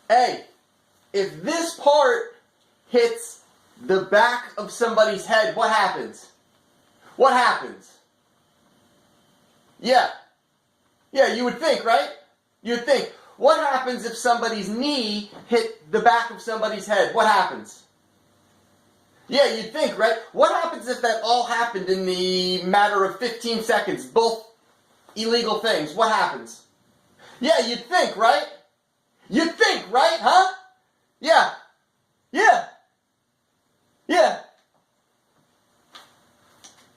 Hey, if this part hits the back of somebody's head, what happens? What happens? Yeah, you would think, right? You'd think. What happens if somebody's knee hit the back of somebody's head? What happens? Yeah, you'd think, right? What happens if that all happened in the matter of 15 seconds? Both illegal things. What happens? Yeah, you'd think, right? You'd think, right? Huh? Yeah. Yeah. Yeah.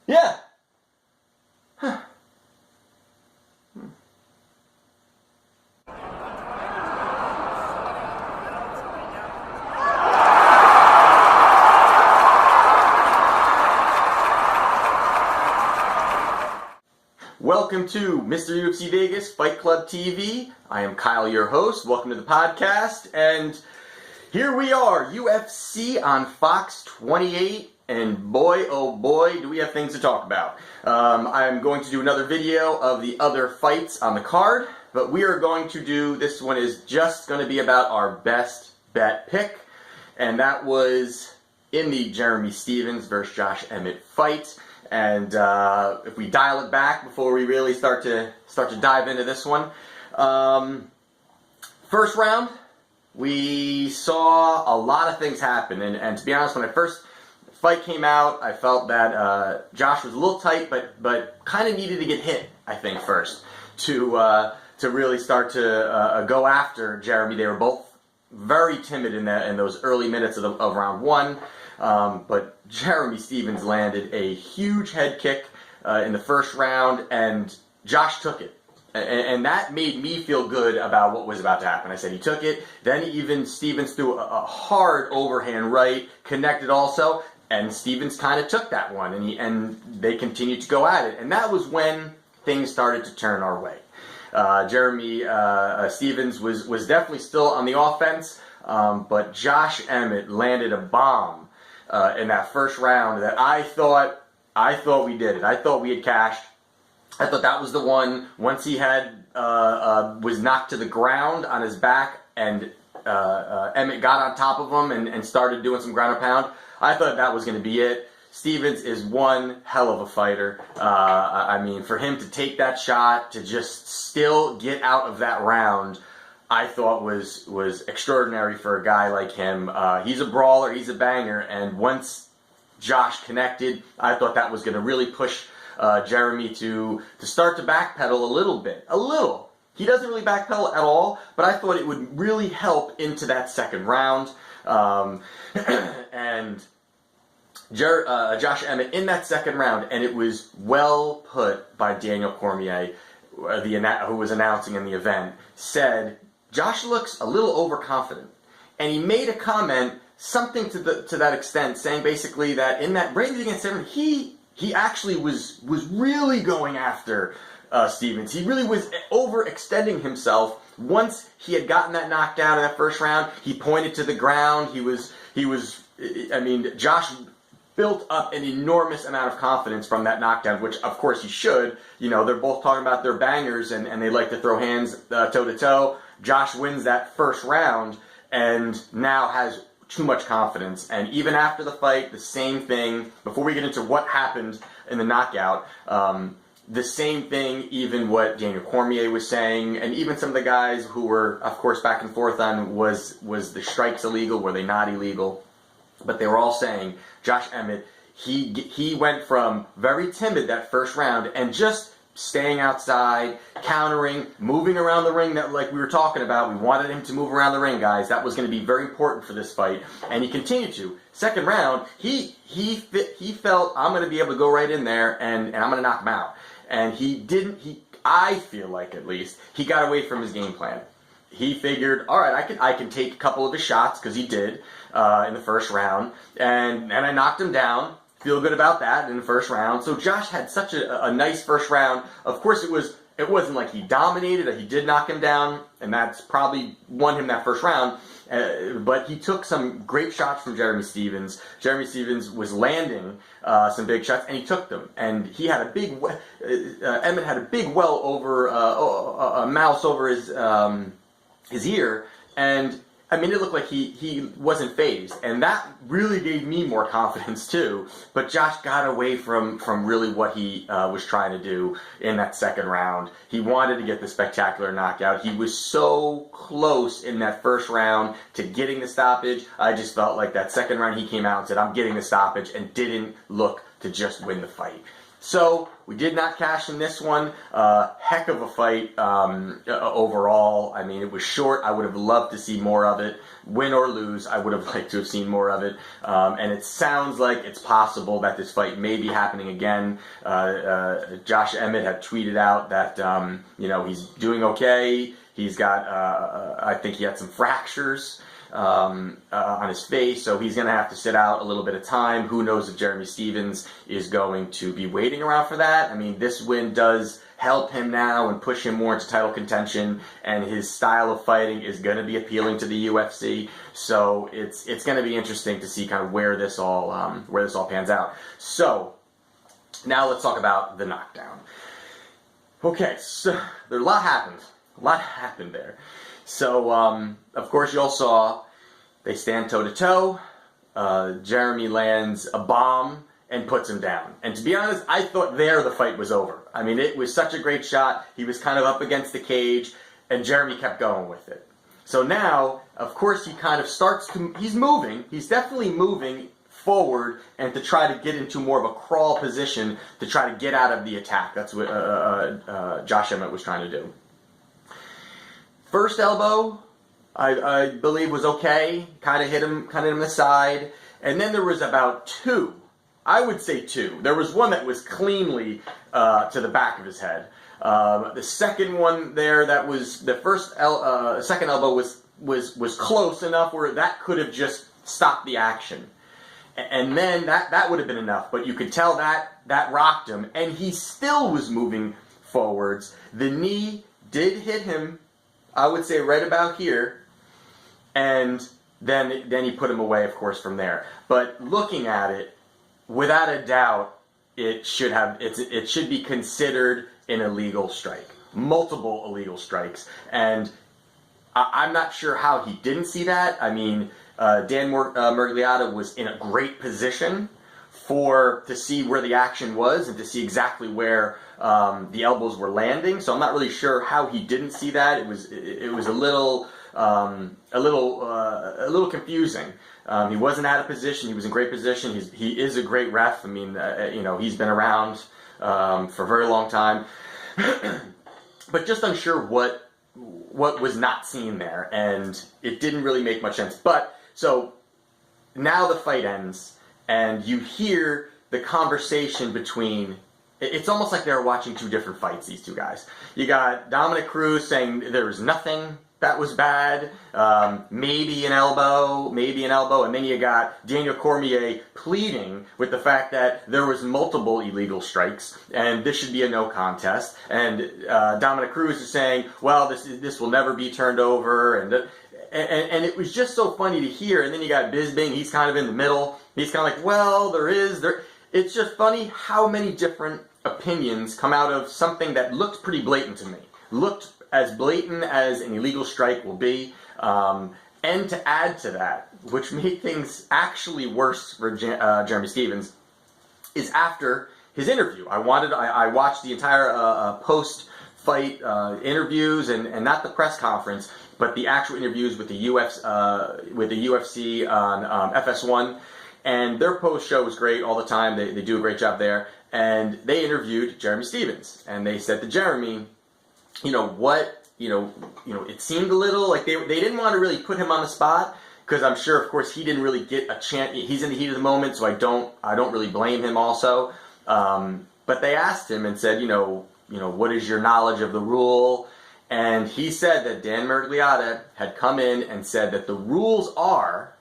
Yeah. Huh. Welcome to Mr. UFC Vegas Fight Club TV. I am Kyle, your host. Welcome to the podcast. And here we are, UFC on Fox 28. And boy, oh boy, do we have things to talk about. I'm going to do another video of the other fights on the card. But we are going to do, this one is just going to be about our best bet pick. And that was in the Jeremy Stephens versus Josh Emmett fight. And if we dial it back before we really start to dive into this one, first round we saw a lot of things happen, and to be honest, when the first fight came out, I felt that Josh was a little tight, but kind of needed to get hit, I think, first to really start to go after Jeremy. They were both very timid in those early minutes of round one. But Jeremy Stephens landed a huge head kick in the first round, and Josh took it. And that made me feel good about what was about to happen. I said he took it. Then even Stephens threw a hard overhand right, connected also, and Stephens kind of took that one, and they continued to go at it. And that was when things started to turn our way. Jeremy Stephens was definitely still on the offense, but Josh Emmett landed a bomb in that first round that I thought we did it. I thought we had cashed. I thought that was the one. Once he had was knocked to the ground on his back, and Emmett got on top of him and started doing some ground and pound, I thought that was going to be it. Stephens is one hell of a fighter. I mean, for him to take that shot, to just still get out of that round, I thought was extraordinary for a guy like him. He's a brawler, he's a banger, and once Josh connected, I thought that was going to really push Jeremy to start to backpedal a little bit. A little. He doesn't really backpedal at all, but I thought it would really help into that second round. And Josh Emmett in that second round, and it was well put by Daniel Cormier, who was announcing in the event, said, Josh looks a little overconfident. And he made a comment, something to that extent, saying basically that in that Brady against Stephens, he actually was really going after Stephens. He really was overextending himself. Once he had gotten that knockdown in that first round, he pointed to the ground. I mean, Josh built up an enormous amount of confidence from that knockdown, which of course he should. You know, they're both talking about their bangers, and they like to throw hands toe-to-toe. Josh wins that first round and now has too much confidence. And even after the fight, the same thing, before we get into what happened in the knockout, the same thing, even what Daniel Cormier was saying, and even some of the guys who were, of course, back and forth on was the strikes illegal, were they not illegal? But they were all saying, Josh Emmett, he went from very timid that first round and just staying outside, countering, moving around the ring, that like we were talking about. We wanted him to move around the ring, guys. That was going to be very important for this fight, and he continued to. Second round, he felt, I'm going to be able to go right in there and I'm going to knock him out. And he didn't. I feel like, at least, he got away from his game plan. He figured, all right, I can take a couple of his shots, because he did in the first round, and I knocked him down. Feel good about that in the first round. So Josh had such a nice first round. Of course, it wasn't like he dominated. He did knock him down, and that's probably won him that first round. But he took some great shots from Jeremy Stephens. Jeremy Stephens was landing some big shots, and he took them. And he had a big, Emmett had a big well over, a mouse over his ear, and I mean, it looked like he wasn't phased, and that really gave me more confidence too. But Josh got away from really what he was trying to do in that second round. He wanted to get the spectacular knockout. He was so close in that first round to getting the stoppage. I just felt like that second round he came out and said, "I'm getting the stoppage," and didn't look to just win the fight. So we did not cash in this one. Heck of a fight overall. I mean, it was short. I would have loved to see more of it. Win or lose, I would have liked to have seen more of it. And it sounds like it's possible that this fight may be happening again. Josh Emmett had tweeted out that he's doing okay. He's got, I think he had some fractures on his face, so he's going to have to sit out a little bit of time. Who knows if Jeremy Stephens is going to be waiting around for that. I mean, this win does help him now and push him more into title contention, and his style of fighting is going to be appealing to the UFC. So it's going to be interesting to see kind of where this all pans out. So now let's talk about the knockdown. Okay, so a lot happened there. So, of course, you all saw they stand toe-to-toe. Jeremy lands a bomb and puts him down. And to be honest, I thought the fight was over. I mean, it was such a great shot. He was kind of up against the cage, and Jeremy kept going with it. So now, of course, he kind of he's moving. He's definitely moving forward and to try to get into more of a crawl position to try to get out of the attack. That's what Josh Emmett was trying to do. First elbow, I believe, was okay. Kind of hit him in the side. And then there was about two. I would say two. There was one that was cleanly to the back of his head. The second one there, that was the second elbow was close enough where that could have just stopped the action. And then that would have been enough. But you could tell that rocked him, and he still was moving forwards. The knee did hit him, I would say, right about here, and then he put him away, of course, from there. But looking at it, without a doubt, it should be considered an illegal strike. Multiple illegal strikes, and I'm not sure how he didn't see that. I mean, Dan Miragliotta was in a great position to see where the action was and to see exactly where the elbows were landing. So I'm not really sure how he didn't see that. It was a little confusing. He wasn't out of position. He was in great position. He is a great ref. I mean, he's been around for a very long time, but just unsure what was not seen there, and it didn't really make much sense. But so now the fight ends, and you hear the conversation between. It's almost like they're watching two different fights, these two guys. You got Dominick Cruz saying there was nothing that was bad, maybe an elbow, and then you got Daniel Cormier pleading with the fact that there was multiple illegal strikes, and this should be a no contest, and Dominick Cruz is saying, well, this will never be turned over, and it was just so funny to hear. And then you got Bisping, he's kind of in the middle, he's kind of like, well, it's just funny how many different opinions come out of something that looked pretty blatant to me. Looked as blatant as an illegal strike will be. And to add to that, which made things actually worse for Jeremy Stephens, is after his interview. I watched the entire post-fight interviews, and not the press conference, but the actual interviews with the UFC on FS1. And their post-show was great all the time. They do a great job there. And they interviewed Jeremy Stephens, and they said to Jeremy, it seemed a little like they didn't want to really put him on the spot, because I'm sure, of course, he didn't really get a chance. He's in the heat of the moment, so I don't really blame him also. But they asked him and said, what is your knowledge of the rule? And he said that Dan Miragliotta had come in and said that the rules are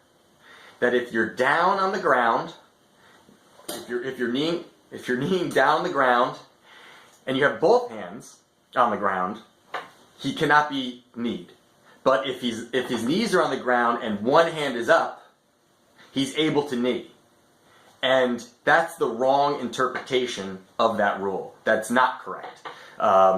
that if you're down on the ground, if you're kneeing down on the ground, and you have both hands on the ground, he cannot be kneed. But if his knees are on the ground and one hand is up, he's able to knee. And that's the wrong interpretation of that rule. That's not correct.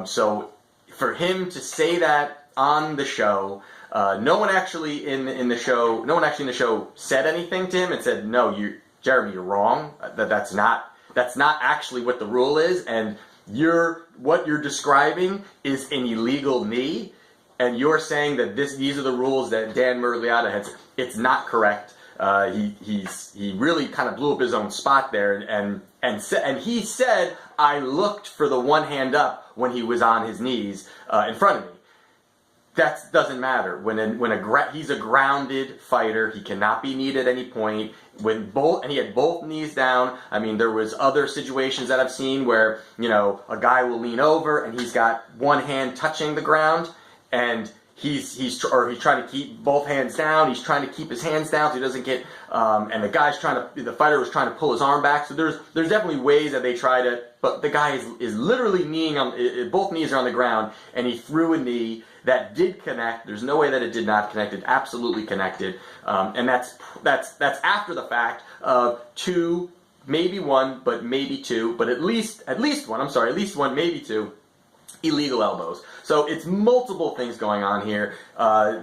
So for him to say that on the show, No one actually in the show said anything to him and said, "No, Jeremy, you're wrong. That's not actually what the rule is, and what you're describing is an illegal knee, and you're saying that these are the rules that Dan Miragliotta has." It's not correct. He really kind of blew up his own spot there, and he said, "I looked for the one hand up when he was on his knees in front of me." That doesn't matter. He's a grounded fighter, he cannot be kneed at any point. And he had both knees down. I mean, there was other situations that I've seen where a guy will lean over and he's got one hand touching the ground, and he's trying to keep both hands down. He's trying to keep his hands down so he doesn't get. And the fighter was trying to pull his arm back. So there's definitely ways that they try to. But the guy is literally kneeing on. Both knees are on the ground, and he threw a knee that did connect. There's no way that it did not connect. It absolutely connected, and that's after the fact of two, maybe one, but maybe two, but at least one. I'm sorry, at least one, maybe two illegal elbows. So it's multiple things going on here.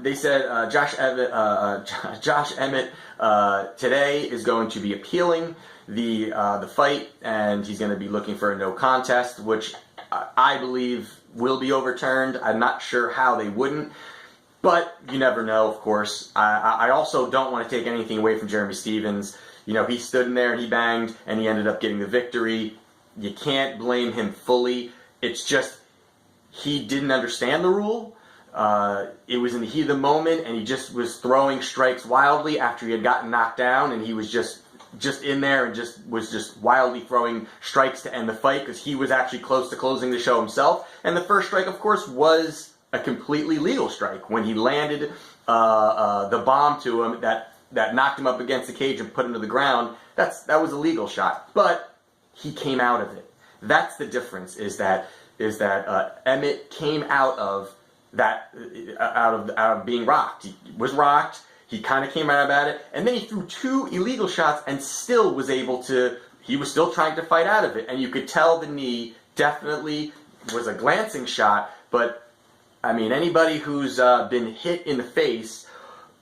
They said Josh Emmett today is going to be appealing the fight, and he's going to be looking for a no contest, which I believe will be overturned. I'm not sure how they wouldn't, but you never know, of course. I also don't want to take anything away from Jeremy Stephens. He stood in there and he banged, and he ended up getting the victory. You can't blame him fully. It's just he didn't understand the rule. It was in the heat of the moment, and he just was throwing strikes wildly after he had gotten knocked down, and he was just in there and was just wildly throwing strikes to end the fight because he was actually close to closing the show himself. And the first strike, of course, was a completely legal strike when he landed the bomb to him that knocked him up against the cage and put him to the ground. That was a legal shot, but he came out of it. That's the difference. Is that Emmett came out of that out of being rocked. He was rocked. He kind of came out about it, and then he threw two illegal shots and still was able to. He was still trying to fight out of it, and you could tell the knee definitely was a glancing shot. But I mean, anybody who's been hit in the face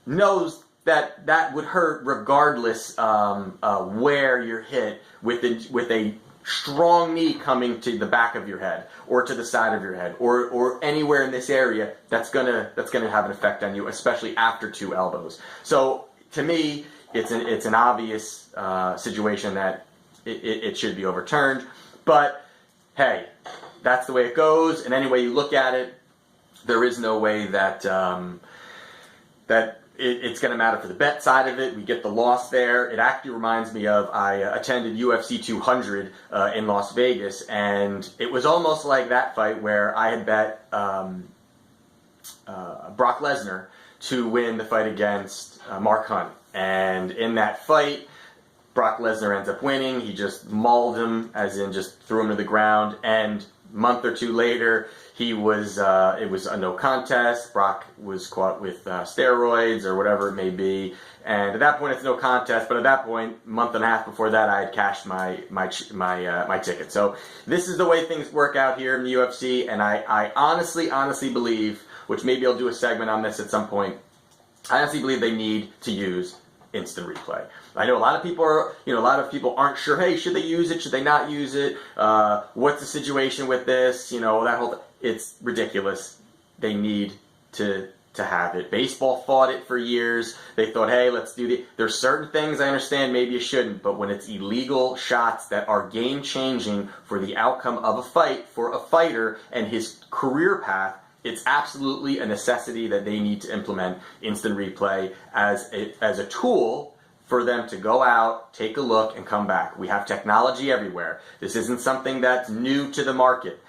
knows that would hurt regardless where you're hit with a strong knee coming to the back of your head or to the side of your head or anywhere in this area. That's gonna have an effect on you, especially after two elbows. So to me, it's an obvious situation that it should be overturned. But hey, that's the way it goes. And any way you look at it, there is no way that it's going to matter for the bet side of it. We get the loss there. It actually reminds me of I attended UFC 200 in Las Vegas, and it was almost like that fight where I had bet Brock Lesnar to win the fight against Mark Hunt. And in that fight, Brock Lesnar ends up winning. He just mauled him, as in just threw him to the ground. And a month or two later, it was a no contest. Brock was caught with steroids or whatever it may be, and at that point it's no contest. But at that point, a month and a half before that, I had cashed my ticket. So this is the way things work out here in the UFC, and I honestly believe, which maybe I'll do a segment on this at some point. I honestly believe they need to use instant replay. I know a lot of people aren't sure. Hey, should they use it? Should they not use it? What's the situation with this? That whole. It's ridiculous. They need to have it. Baseball fought it for years. They thought, hey, let's do the. There's certain things I understand maybe you shouldn't, but when it's illegal shots that are game changing for the outcome of a fight for a fighter and his career path, it's absolutely a necessity that they need to implement instant replay as a tool for them to go out, take a look, and come back. We have technology everywhere. This isn't something that's new to the market.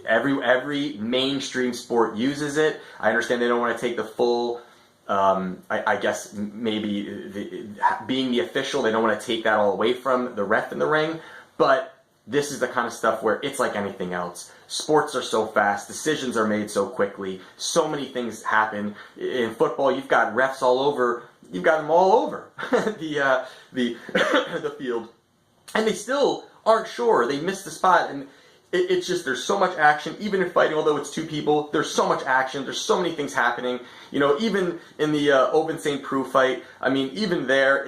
Every mainstream sport uses it. I understand they don't want to take the full. I guess maybe being the official, they don't want to take that all away from the ref in the ring. But this is the kind of stuff where it's like anything else. Sports are so fast. Decisions are made so quickly. So many things happen. In football, you've got refs all over. You've got them all over the field, and they still aren't sure. They missed the spot, and it's just, there's so much action, even in fighting, although it's two people, there's so much action, there's so many things happening. You know, even in the Ovince St. Preux fight, I mean, even there,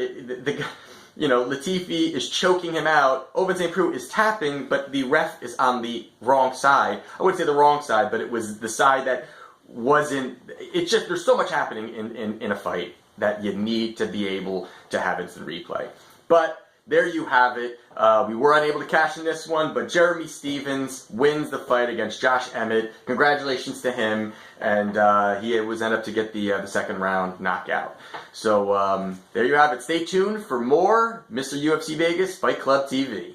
Latifi is choking him out. Ovince St. Preux is tapping, but the ref is on the wrong side. I wouldn't say the wrong side, but it was the side that wasn't. It's just, there's so much happening in a fight that you need to be able to have instant replay. But there you have it. We were unable to cash in this one, but Jeremy Stephens wins the fight against Josh Emmett. Congratulations to him, and he was ended up to get the second round knockout. So there you have it. Stay tuned for more Mr. UFC Vegas Fight Club TV.